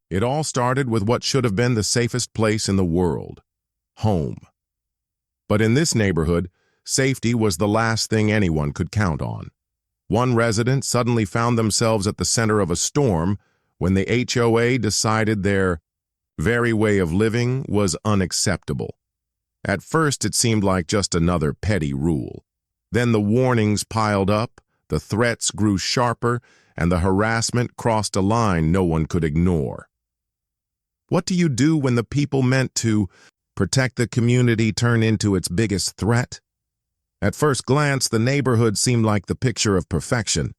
It all started with what should have been the safest place in the world, home. But in this neighborhood, safety was the last thing anyone could count on. One resident suddenly found themselves at the center of a storm when the HOA decided their very way of living was unacceptable. At first, it seemed like just another petty rule. Then the warnings piled up, the threats grew sharper, and the harassment crossed a line no one could ignore. What do you do when the people meant to protect the community turn into its biggest threat? At first glance, the neighborhood seemed like the picture of perfection.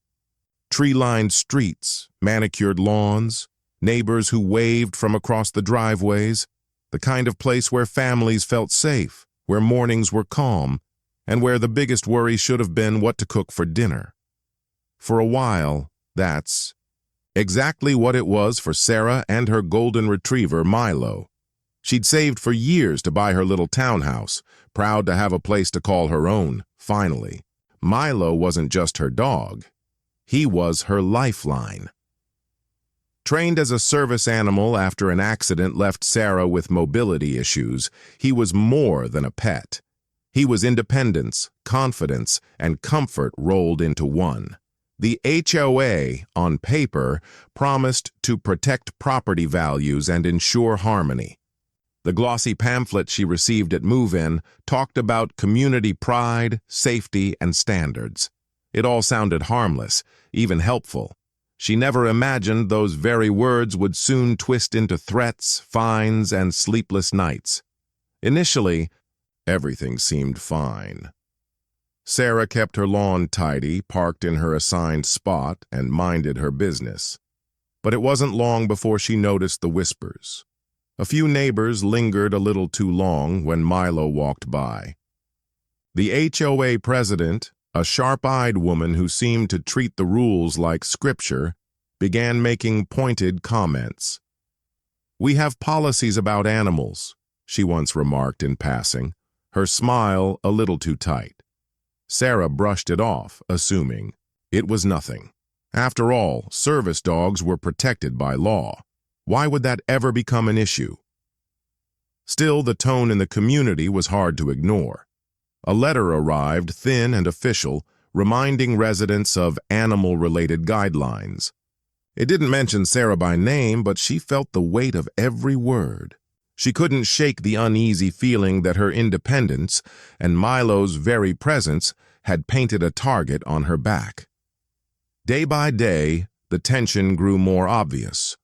Tree-lined streets, manicured lawns, neighbors who waved from across the driveways, the kind of place where families felt safe, where mornings were calm, and where the biggest worry should have been what to cook for dinner. For a while, that's exactly what it was for Sarah and her golden retriever, Milo. She'd saved for years to buy her little townhouse, proud to have a place to call her own, finally. Milo wasn't just her dog. He was her lifeline. Trained as a service animal after an accident left Sarah with mobility issues, he was more than a pet. He was independence, confidence, and comfort rolled into one. The HOA, on paper, promised to protect property values and ensure harmony. The glossy pamphlet she received at move-in talked about community pride, safety, and standards. It all sounded harmless, even helpful. She never imagined those very words would soon twist into threats, fines, and sleepless nights. Initially, everything seemed fine. Sarah kept her lawn tidy, parked in her assigned spot, and minded her business. But it wasn't long before she noticed the whispers. A few neighbors lingered a little too long when Milo walked by. The HOA president, a sharp-eyed woman who seemed to treat the rules like scripture, began making pointed comments. "We have policies about animals," she once remarked in passing, her smile a little too tight. Sarah brushed it off, assuming it was nothing. After all, service dogs were protected by law. Why would that ever become an issue? Still, the tone in the community was hard to ignore. A letter arrived, thin and official, reminding residents of animal-related guidelines. It didn't mention Sarah by name, but she felt the weight of every word. She couldn't shake the uneasy feeling that her independence and Milo's very presence had painted a target on her back. Day by day, the tension grew more obvious.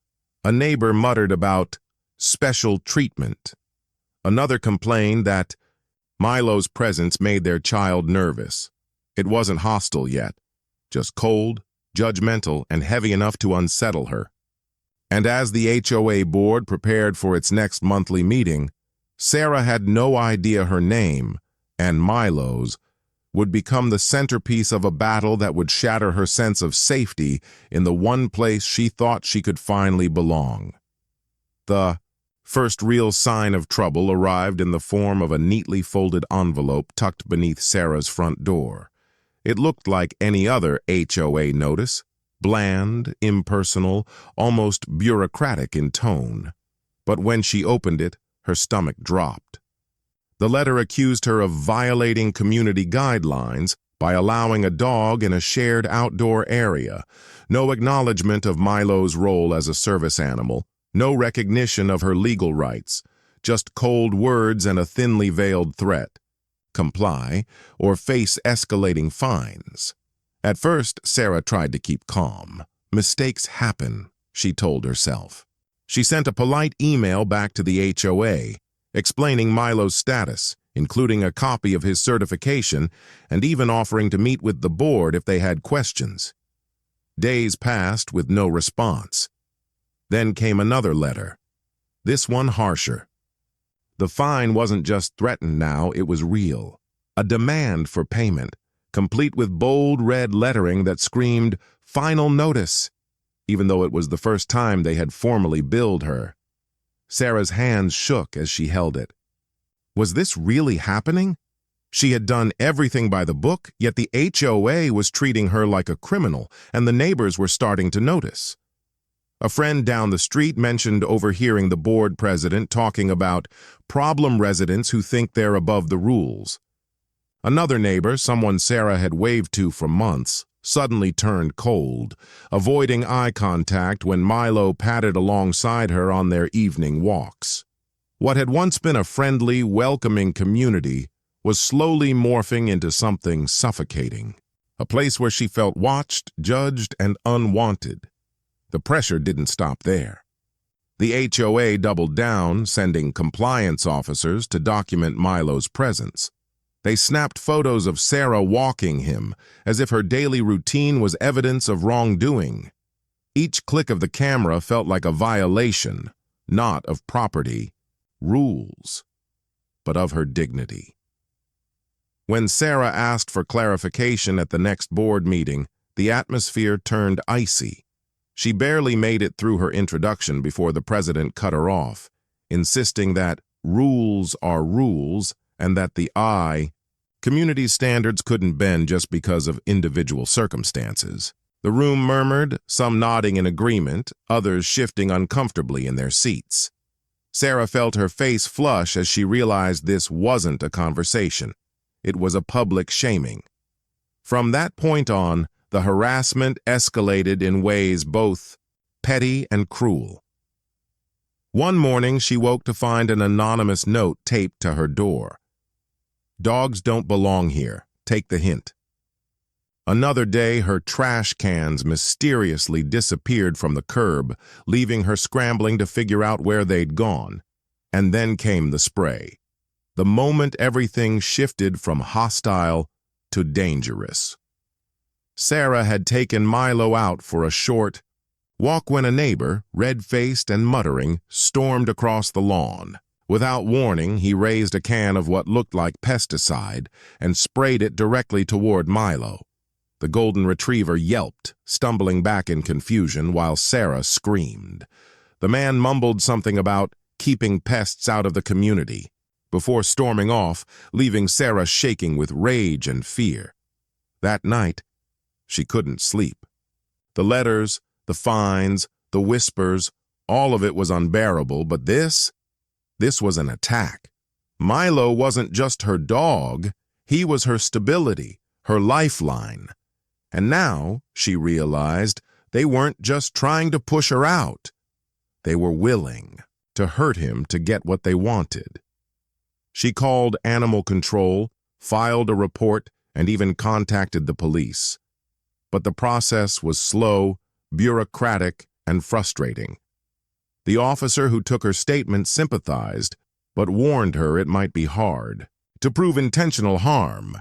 A neighbor muttered about special treatment. Another complained that Milo's presence made their child nervous. It wasn't hostile yet, just cold, judgmental, and heavy enough to unsettle her. And as the HOA board prepared for its next monthly meeting, Sarah had no idea her name, and Milo's, would become the centerpiece of a battle that would shatter her sense of safety in the one place she thought she could finally belong. The first real sign of trouble arrived in the form of a neatly folded envelope tucked beneath Sarah's front door. It looked like any other HOA notice, bland, impersonal, almost bureaucratic in tone. But when she opened it, her stomach dropped. The letter accused her of violating community guidelines by allowing a dog in a shared outdoor area. No acknowledgement of Milo's role as a service animal, no recognition of her legal rights, just cold words and a thinly veiled threat. Comply or face escalating fines. At first, Sarah tried to keep calm. Mistakes happen, she told herself. She sent a polite email back to the HOA, explaining Milo's status, including a copy of his certification, and even offering to meet with the board if they had questions. Days passed with no response. Then came another letter, this one harsher. The fine wasn't just threatened now, it was real. A demand for payment, complete with bold red lettering that screamed, "Final notice," even though it was the first time they had formally billed her. Sarah's hands shook as she held it. Was this really happening? She had done everything by the book, yet the HOA was treating her like a criminal, and the neighbors were starting to notice. A friend down the street mentioned overhearing the board president talking about problem residents who think they're above the rules. Another neighbor, someone Sarah had waved to for months, suddenly turned cold, avoiding eye contact when Milo padded alongside her on their evening walks. What had once been a friendly, welcoming community was slowly morphing into something suffocating, a place where she felt watched, judged, and unwanted. The pressure didn't stop there. The HOA doubled down, sending compliance officers to document Milo's presence. They snapped photos of Sarah walking him, as if her daily routine was evidence of wrongdoing. Each click of the camera felt like a violation, not of property, rules, but of her dignity. When Sarah asked for clarification at the next board meeting, the atmosphere turned icy. She barely made it through her introduction before the president cut her off, insisting that rules are rules and that community standards couldn't bend just because of individual circumstances. The room murmured, some nodding in agreement, others shifting uncomfortably in their seats. Sarah felt her face flush as she realized this wasn't a conversation. It was a public shaming. From that point on, the harassment escalated in ways both petty and cruel. One morning, she woke to find an anonymous note taped to her door. "Dogs don't belong here. Take the hint." Another day, her trash cans mysteriously disappeared from the curb, leaving her scrambling to figure out where they'd gone. And then came the spray. The moment everything shifted from hostile to dangerous. Sarah had taken Milo out for a short walk when a neighbor, red-faced and muttering, stormed across the lawn. Without warning, he raised a can of what looked like pesticide and sprayed it directly toward Milo. The golden retriever yelped, stumbling back in confusion while Sarah screamed. The man mumbled something about keeping pests out of the community, before storming off, leaving Sarah shaking with rage and fear. That night, she couldn't sleep. The letters, the fines, the whispers, all of it was unbearable, but this was an attack. Milo wasn't just her dog, he was her stability, her lifeline. And now, she realized, they weren't just trying to push her out. They were willing to hurt him to get what they wanted. She called animal control, filed a report, and even contacted the police. But the process was slow, bureaucratic, and frustrating. The officer who took her statement sympathized, but warned her it might be hard to prove intentional harm.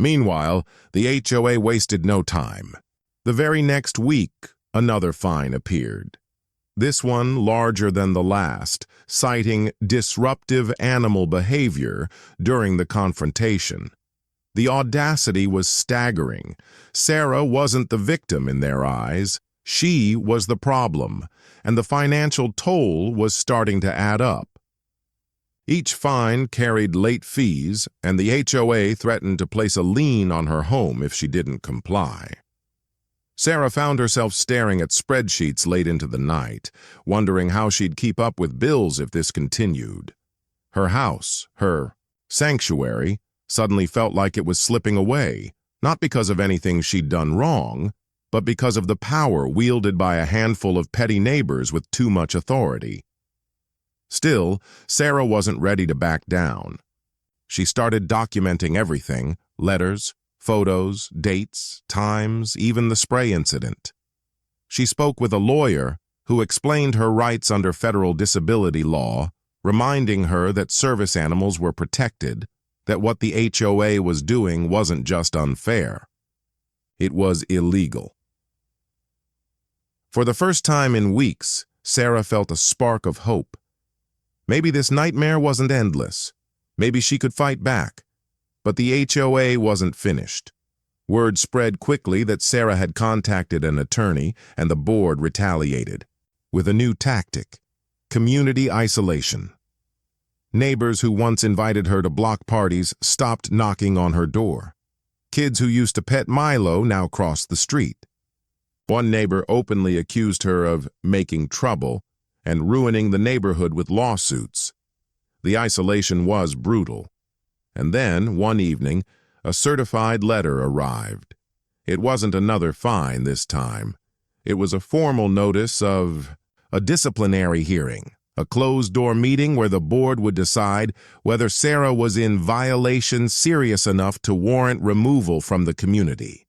Meanwhile, the HOA wasted no time. The very next week, another fine appeared. This one larger than the last, citing disruptive animal behavior during the confrontation. The audacity was staggering. Sarah wasn't the victim in their eyes. She was the problem, and the financial toll was starting to add up. Each fine carried late fees, and the HOA threatened to place a lien on her home if she didn't comply. Sarah found herself staring at spreadsheets late into the night, wondering how she'd keep up with bills if this continued. Her house, her sanctuary, suddenly felt like it was slipping away, not because of anything she'd done wrong, but because of the power wielded by a handful of petty neighbors with too much authority. Still, Sarah wasn't ready to back down. She started documenting everything: letters, photos, dates, times, even the spray incident. She spoke with a lawyer who explained her rights under federal disability law, reminding her that service animals were protected, that what the HOA was doing wasn't just unfair. It was illegal. For the first time in weeks, Sarah felt a spark of hope. Maybe this nightmare wasn't endless. Maybe she could fight back. But the HOA wasn't finished. Word spread quickly that Sarah had contacted an attorney, and the board retaliated with a new tactic: community isolation. Neighbors who once invited her to block parties stopped knocking on her door. Kids who used to pet Milo now crossed the street. One neighbor openly accused her of making trouble and ruining the neighborhood with lawsuits. The isolation was brutal. And then, one evening, a certified letter arrived. It wasn't another fine this time. It was a formal notice of a disciplinary hearing, a closed-door meeting where the board would decide whether Sarah was in violation serious enough to warrant removal from the community.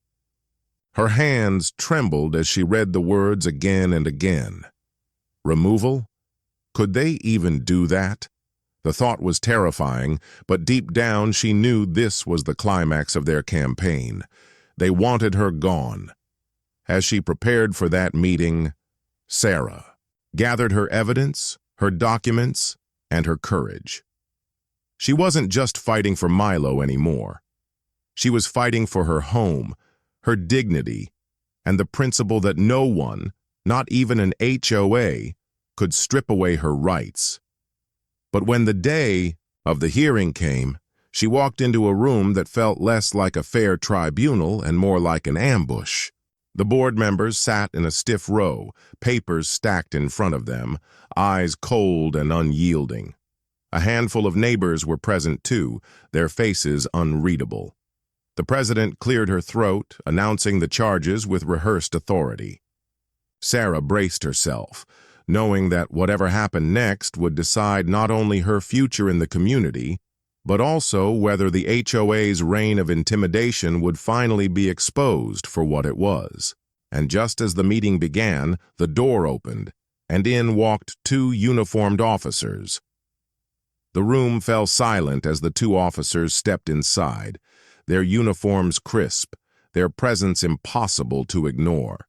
Her hands trembled as she read the words again and again. Removal? Could they even do that? The thought was terrifying, but deep down she knew this was the climax of their campaign. They wanted her gone. As she prepared for that meeting, Sarah gathered her evidence, her documents, and her courage. She wasn't just fighting for Milo anymore. She was fighting for her home, her dignity, and the principle that no one, not even an HOA, could strip away her rights. But when the day of the hearing came, she walked into a room that felt less like a fair tribunal and more like an ambush. The board members sat in a stiff row, papers stacked in front of them, eyes cold and unyielding. A handful of neighbors were present too, their faces unreadable. The president cleared her throat, announcing the charges with rehearsed authority. Sarah braced herself, knowing that whatever happened next would decide not only her future in the community, but also whether the HOA's reign of intimidation would finally be exposed for what it was. And just as the meeting began, the door opened, and in walked two uniformed officers. The room fell silent as the two officers stepped inside, their uniforms crisp, their presence impossible to ignore.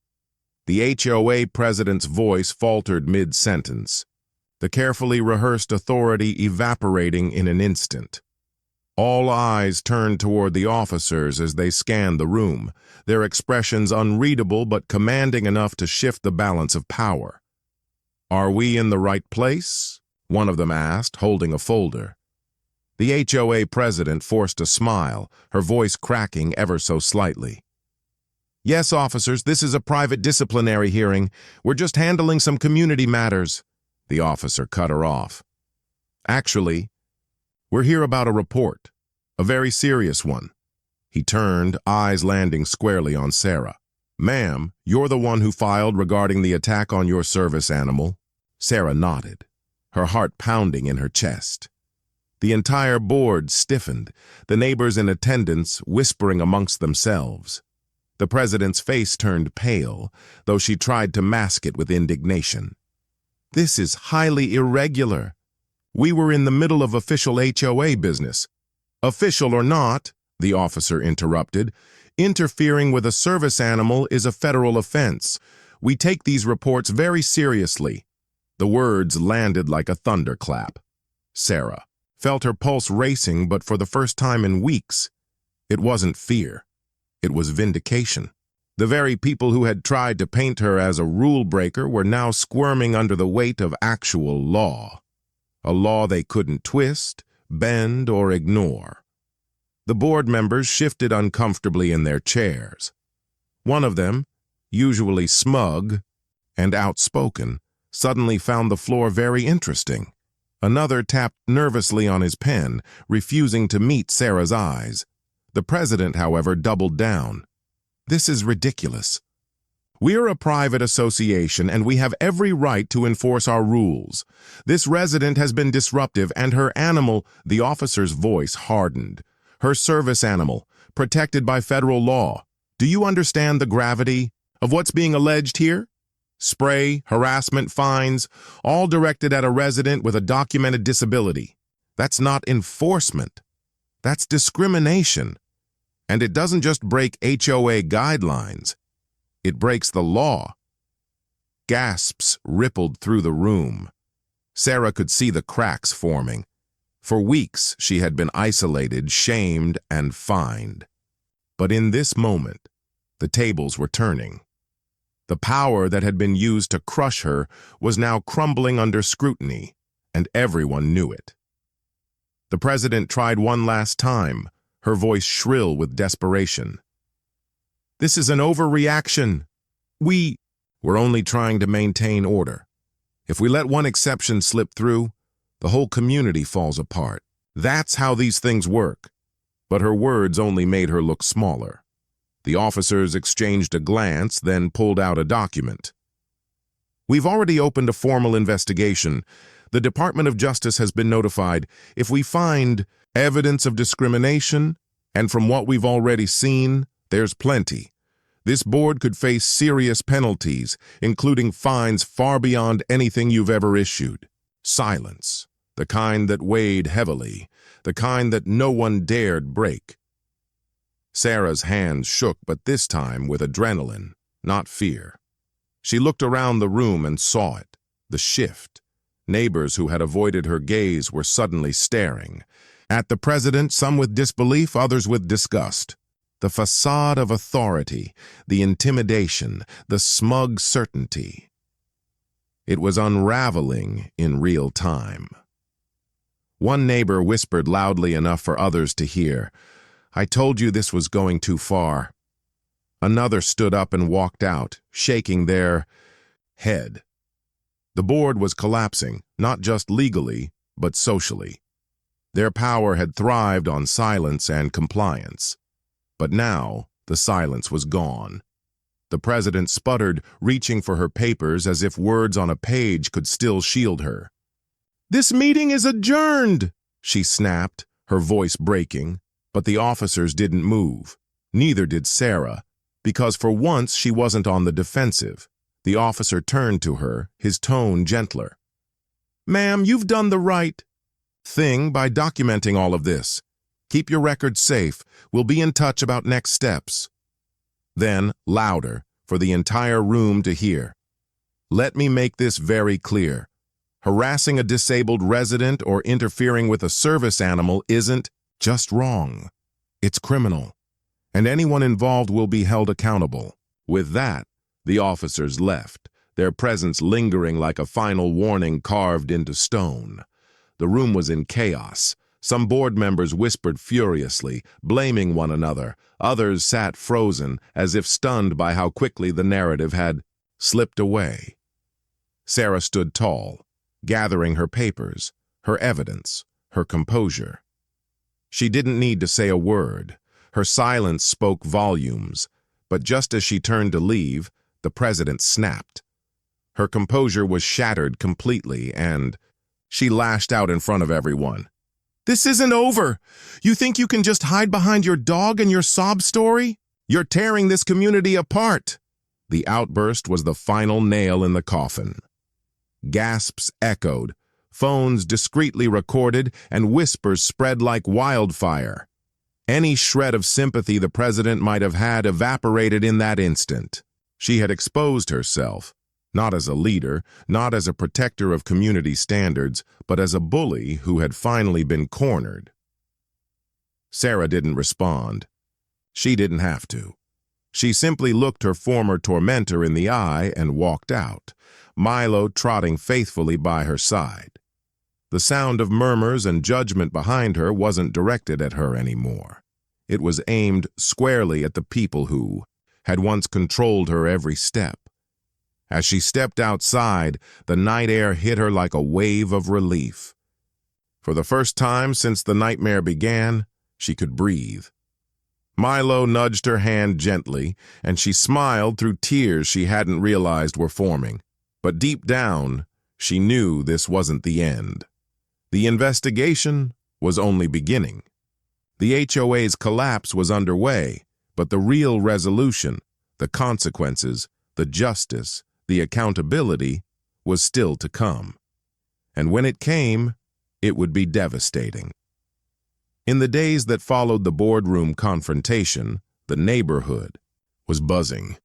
The HOA president's voice faltered mid-sentence, the carefully rehearsed authority evaporating in an instant. All eyes turned toward the officers as they scanned the room, their expressions unreadable but commanding enough to shift the balance of power. "Are we in the right place?" one of them asked, holding a folder. The HOA president forced a smile, her voice cracking ever so slightly. "Yes, officers, this is a private disciplinary hearing. We're just handling some community matters." The officer cut her off. "Actually, we're here about a report, a very serious one." He turned, eyes landing squarely on Sarah. "Ma'am, you're the one who filed regarding the attack on your service animal?" Sarah nodded, her heart pounding in her chest. The entire board stiffened, the neighbors in attendance whispering amongst themselves. The president's face turned pale, though she tried to mask it with indignation. "This is highly irregular. We were in the middle of official HOA business." "Official or not," the officer interrupted, "interfering with a service animal is a federal offense. We take these reports very seriously." The words landed like a thunderclap. Sarah felt her pulse racing, but for the first time in weeks, it wasn't fear. It was vindication. The very people who had tried to paint her as a rule breaker were now squirming under the weight of actual law. A law they couldn't twist, bend, or ignore. The board members shifted uncomfortably in their chairs. One of them, usually smug and outspoken, suddenly found the floor very interesting. Another tapped nervously on his pen, refusing to meet Sarah's eyes. The president, however, doubled down. "This is ridiculous. We're a private association and we have every right to enforce our rules. This resident has been disruptive and her animal," the officer's voice hardened, "her service animal, protected by federal law. Do you understand the gravity of what's being alleged here? Spray, harassment, fines, all directed at a resident with a documented disability. That's not enforcement. That's discrimination. And it doesn't just break HOA guidelines. It breaks the law." Gasps rippled through the room. Sarah could see the cracks forming. For weeks, she had been isolated, shamed, and fined. But in this moment, the tables were turning. The power that had been used to crush her was now crumbling under scrutiny, and everyone knew it. The president tried one last time, her voice shrill with desperation. "This is an overreaction. We're only trying to maintain order. If we let one exception slip through, the whole community falls apart. That's how these things work. But her words only made her look smaller. The officers exchanged a glance, then pulled out a document. We've already opened a formal investigation. The Department of Justice has been notified. If we find evidence of discrimination, and from what we've already seen, there's plenty. This board could face serious penalties, including fines far beyond anything you've ever issued. Silence, the kind that weighed heavily, the kind that no one dared break. Sarah's hands shook, but this time with adrenaline, not fear. She looked around the room and saw it, the shift. Neighbors who had avoided her gaze were suddenly staring. At the president, some with disbelief, others with disgust. The facade of authority, the intimidation, the smug certainty. It was unraveling in real time. One neighbor whispered loudly enough for others to hear, "I told you this was going too far." Another stood up and walked out, shaking their head. The board was collapsing, not just legally, but socially. Their power had thrived on silence and compliance. But now, the silence was gone. The president sputtered, reaching for her papers as if words on a page could still shield her. "This meeting is adjourned," she snapped, her voice breaking. But the officers didn't move. Neither did Sarah, because for once she wasn't on the defensive. The officer turned to her, his tone gentler. "Ma'am, you've done the right thing by documenting all of this. Keep your records safe. We'll be in touch about next steps." Then, louder, for the entire room to hear. "Let me make this very clear. Harassing a disabled resident or interfering with a service animal isn't just wrong. It's criminal, and anyone involved will be held accountable." With that, the officers left, their presence lingering like a final warning carved into stone. The room was in chaos. Some board members whispered furiously, blaming one another. Others sat frozen, as if stunned by how quickly the narrative had slipped away. Sarah stood tall, gathering her papers, her evidence, her composure. She didn't need to say a word. Her silence spoke volumes. But just as she turned to leave, the president snapped. Her composure was shattered completely, and she lashed out in front of everyone. "This isn't over. You think you can just hide behind your dog and your sob story? You're tearing this community apart." The outburst was the final nail in the coffin. Gasps echoed, phones discreetly recorded, and whispers spread like wildfire. Any shred of sympathy the president might have had evaporated in that instant. She had exposed herself, not as a leader, not as a protector of community standards, but as a bully who had finally been cornered. Sarah didn't respond. She didn't have to. She simply looked her former tormentor in the eye and walked out, Milo trotting faithfully by her side. The sound of murmurs and judgment behind her wasn't directed at her anymore. It was aimed squarely at the people who had once controlled her every step. As she stepped outside, the night air hit her like a wave of relief. For the first time since the nightmare began, she could breathe. Milo nudged her hand gently, and she smiled through tears she hadn't realized were forming. But deep down, she knew this wasn't the end. The investigation was only beginning. The HOA's collapse was underway, but the real resolution, the consequences, the justice, the accountability was still to come. And when it came, it would be devastating. In the days that followed the boardroom confrontation, the neighborhood was buzzing.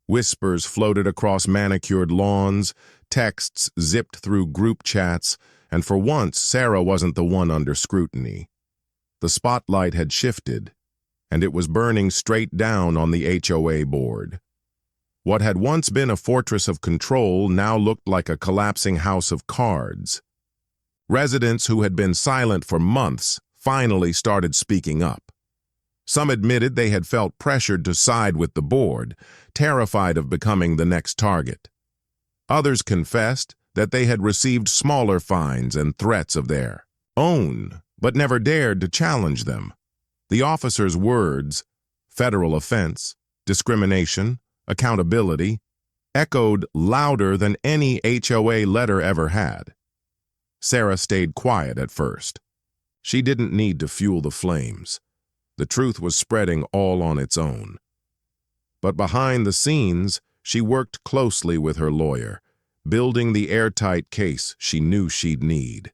Whispers floated across manicured lawns, texts zipped through group chats, and for once Sarah wasn't the one under scrutiny. The spotlight had shifted, and it was burning straight down on the HOA board. What had once been a fortress of control now looked like a collapsing house of cards. Residents who had been silent for months finally started speaking up. Some admitted they had felt pressured to side with the board, terrified of becoming the next target. Others confessed that they had received smaller fines and threats of their own, but never dared to challenge them. The officers' words, federal offense, discrimination, accountability, echoed louder than any HOA letter ever had. Sarah stayed quiet at first. She didn't need to fuel the flames. The truth was spreading all on its own. But behind the scenes, she worked closely with her lawyer, building the airtight case she knew she'd need.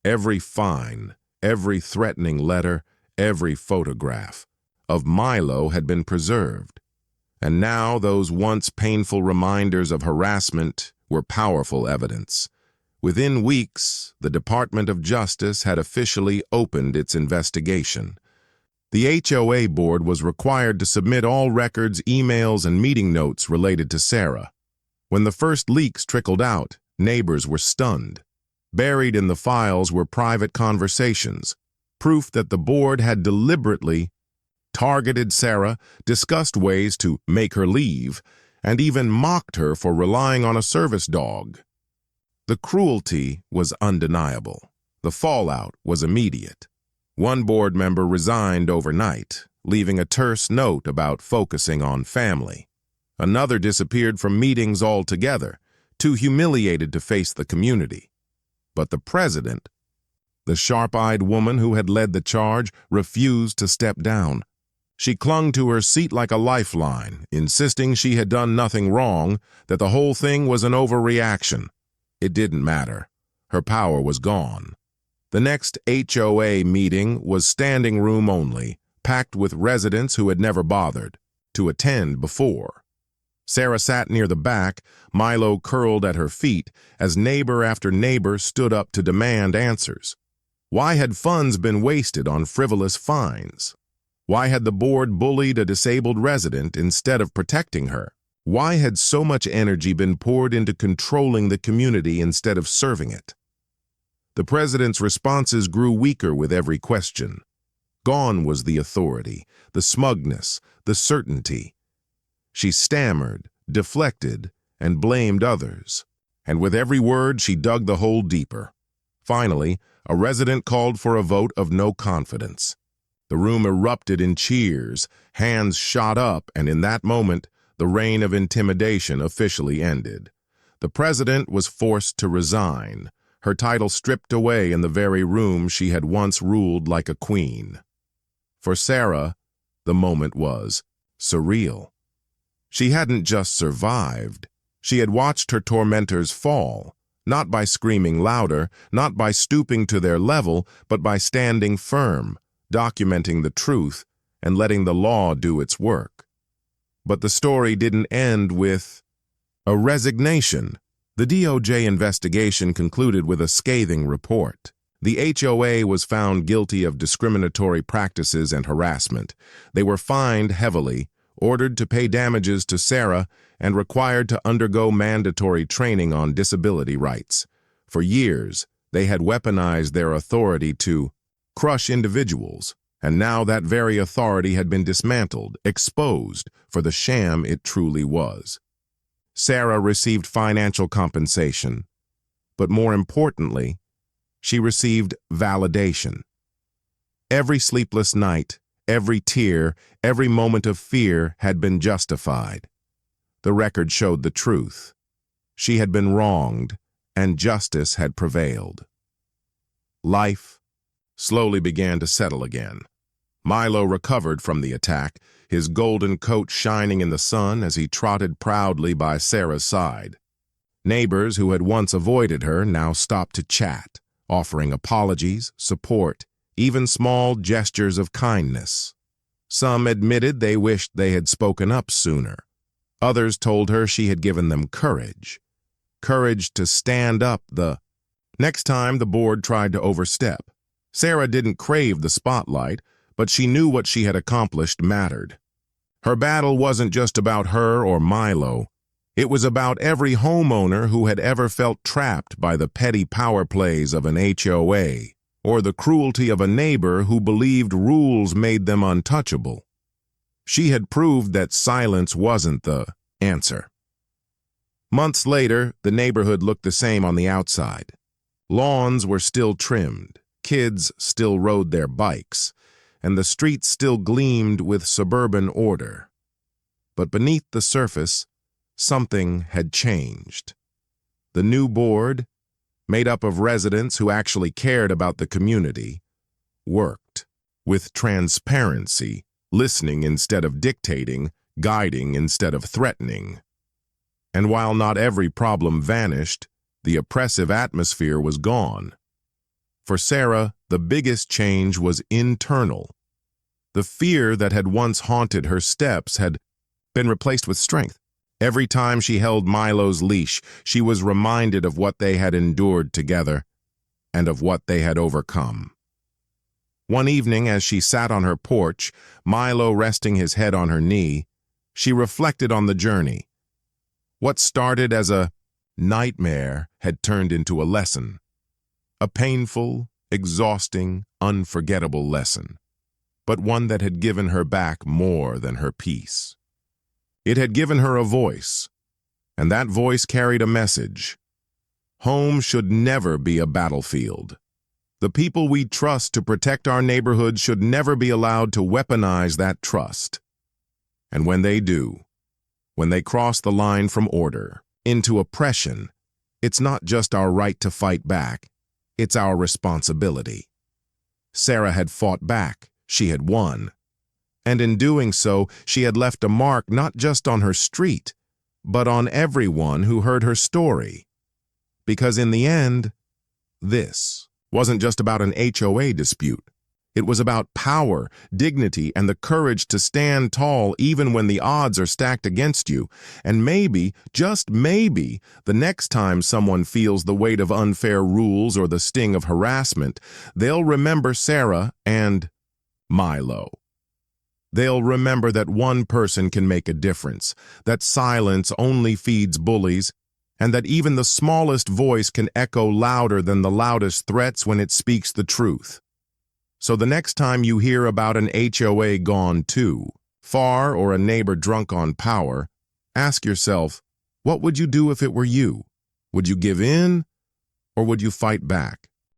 Every fine, every threatening letter, every photograph of Milo had been preserved. And now those once painful reminders of harassment were powerful evidence. Within weeks, the Department of Justice had officially opened its investigation. The HOA board was required to submit all records, emails, and meeting notes related to Sarah. When the first leaks trickled out, neighbors were stunned. Buried in the files were private conversations, proof that the board had deliberately targeted Sarah, discussed ways to make her leave, and even mocked her for relying on a service dog. The cruelty was undeniable. The fallout was immediate. One board member resigned overnight, leaving a terse note about focusing on family. Another disappeared from meetings altogether, too humiliated to face the community. But the president, the sharp-eyed woman who had led the charge, refused to step down. She clung to her seat like a lifeline, insisting she had done nothing wrong, that the whole thing was an overreaction. It didn't matter. Her power was gone. The next HOA meeting was standing room only, packed with residents who had never bothered to attend before. Sarah sat near the back, Milo curled at her feet, as neighbor after neighbor stood up to demand answers. Why had funds been wasted on frivolous fines? Why had the board bullied a disabled resident instead of protecting her? Why had so much energy been poured into controlling the community instead of serving it? The president's responses grew weaker with every question. Gone was the authority, the smugness, the certainty. She stammered, deflected, and blamed others. And with every word, she dug the hole deeper. Finally, a resident called for a vote of no confidence. The room erupted in cheers, hands shot up, and in that moment, the reign of intimidation officially ended. The president was forced to resign, her title stripped away in the very room she had once ruled like a queen. For Sarah, the moment was surreal. She hadn't just survived. She had watched her tormentors fall, not by screaming louder, not by stooping to their level, but by standing firm, documenting the truth, and letting the law do its work. But the story didn't end with a resignation. The DOJ investigation concluded with a scathing report. The HOA was found guilty of discriminatory practices and harassment. They were fined heavily, ordered to pay damages to Sarah, and required to undergo mandatory training on disability rights. For years, they had weaponized their authority to crush individuals, and now that very authority had been dismantled, exposed for the sham it truly was. Sarah received financial compensation, but more importantly, she received validation. Every sleepless night, every tear, every moment of fear had been justified. The record showed the truth. She had been wronged, and justice had prevailed. Life slowly began to settle again. Milo recovered from the attack, his golden coat shining in the sun as he trotted proudly by Sarah's side. Neighbors who had once avoided her now stopped to chat, offering apologies, support, even small gestures of kindness. Some admitted they wished they had spoken up sooner. Others told her she had given them courage. Courage to stand up the next time the board tried to overstep. Sarah didn't crave the spotlight, but she knew what she had accomplished mattered. Her battle wasn't just about her or Milo. It was about every homeowner who had ever felt trapped by the petty power plays of an HOA. or the cruelty of a neighbor who believed rules made them untouchable. She had proved that silence wasn't the answer. Months later, the neighborhood looked the same on the outside. Lawns were still trimmed, kids still rode their bikes, and the streets still gleamed with suburban order. But beneath the surface, something had changed. The new board, made up of residents who actually cared about the community, worked with transparency, listening instead of dictating, guiding instead of threatening. And while not every problem vanished, the oppressive atmosphere was gone. For Sarah, the biggest change was internal. The fear that had once haunted her steps had been replaced with strength. Every time she held Milo's leash, she was reminded of what they had endured together and of what they had overcome. One evening, as she sat on her porch, Milo resting his head on her knee, she reflected on the journey. What started as a nightmare had turned into a lesson. A painful, exhausting, unforgettable lesson, but one that had given her back more than her peace. It had given her a voice, and that voice carried a message. Home should never be a battlefield. The people we trust to protect our neighborhood should never be allowed to weaponize that trust. And when they do, when they cross the line from order into oppression, it's not just our right to fight back, it's our responsibility. Sarah had fought back, she had won. And in doing so, she had left a mark not just on her street, but on everyone who heard her story. Because in the end, this wasn't just about an HOA dispute. It was about power, dignity, and the courage to stand tall even when the odds are stacked against you. And maybe, just maybe, the next time someone feels the weight of unfair rules or the sting of harassment, they'll remember Sarah and Milo. They'll remember that one person can make a difference, that silence only feeds bullies, and that even the smallest voice can echo louder than the loudest threats when it speaks the truth. So the next time you hear about an HOA gone too far or a neighbor drunk on power, ask yourself, what would you do if it were you? Would you give in or would you fight back?